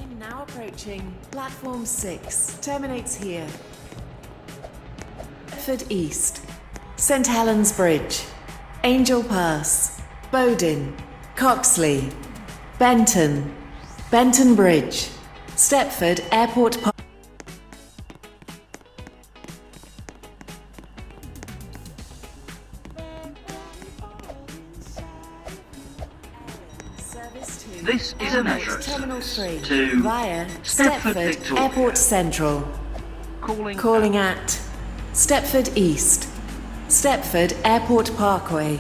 Train now approaching platform 6 terminates here. Bedford East, St Helens Bridge, Angel Pass, Bowdon, Coxley, Benton, Benton Bridge, Stepford Airport Park. This is an address Terminal 3 to via Stepford, Stepford Victoria. Airport Central. Calling at Stepford East, Stepford Airport Parkway.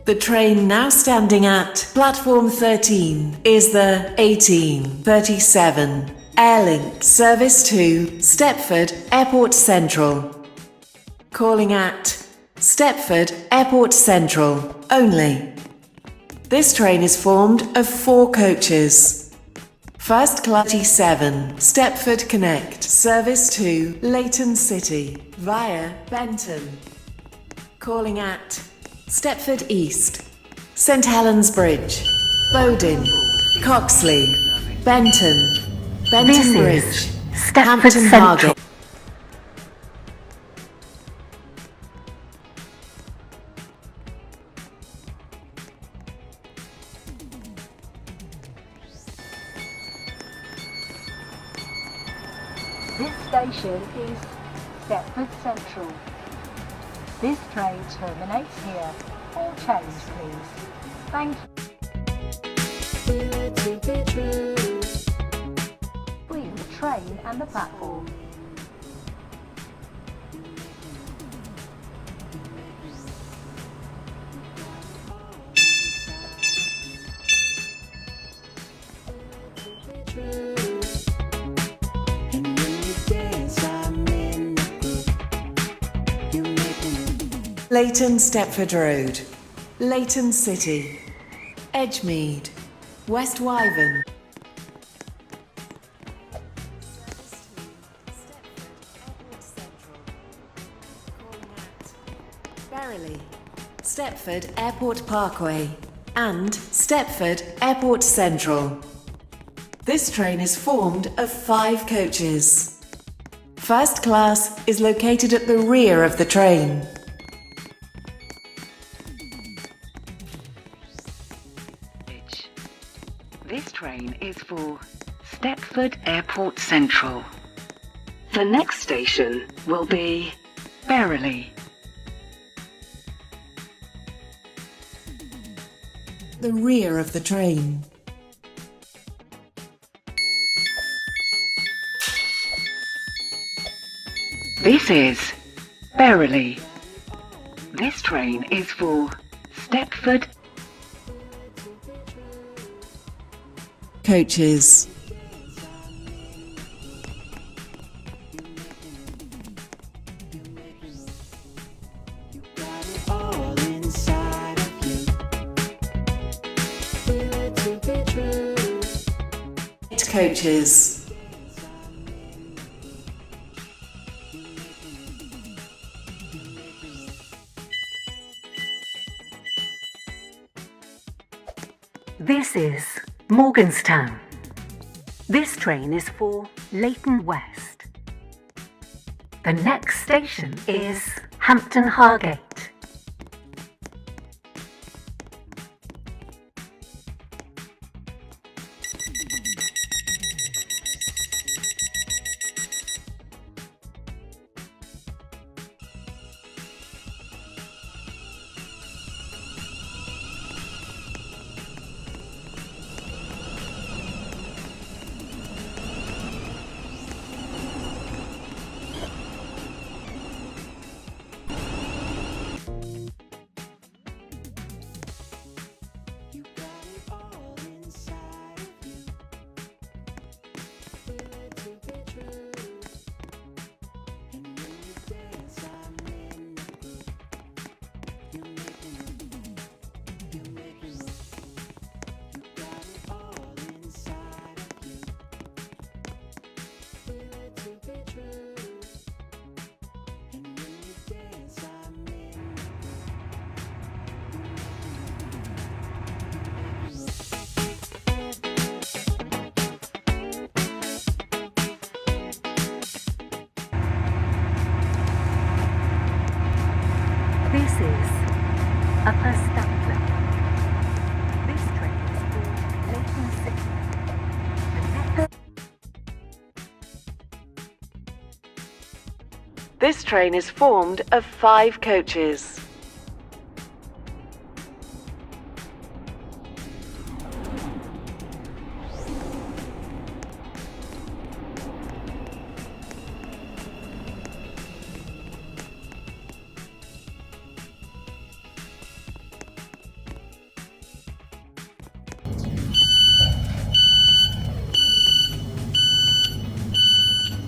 The train now standing at platform 13 is the 1837 Airlink service to Stepford Airport Central. Calling at Stepford Airport Central only. This train is formed of 4 coaches. First class 37 Stepford Connect service to Leighton City via Benton. Calling at Stepford East, St Helens Bridge, Bowdon, Coxley, Benton, Benton Bridge, Hampton Hargate. This station is Stepford Central. This train terminates here. All change, please. Thank you. Between the train and the platform. Leighton Stepford Road, Leighton City, Edgemead, West Wyvern. Verily, Stepford Airport Parkway and Stepford Airport Central. This train is formed of 5 coaches. First class is located at the rear of the train. This train is for Stepford Airport Central. The next station will be Verily. The rear of the train. This is Verily. This train is for Stepford Coaches. Coaches. This is Morganstown. This train is for Leighton West. The next station is Hampton Hargate. Upper Stapler. This train is for Leighton City. The next This train is formed of 5 coaches.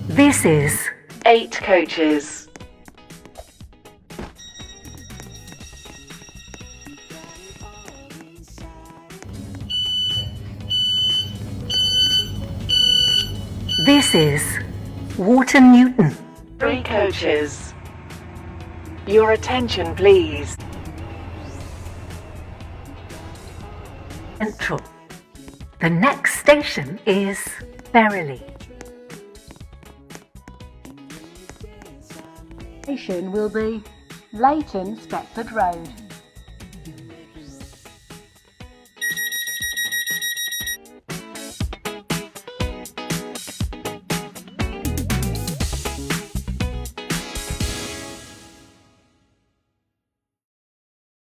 This is 8 coaches. This is Wharton Newton. 3 coaches. Your attention, please. Central. The next station is Berrily. Station will be Leighton Stepford Road.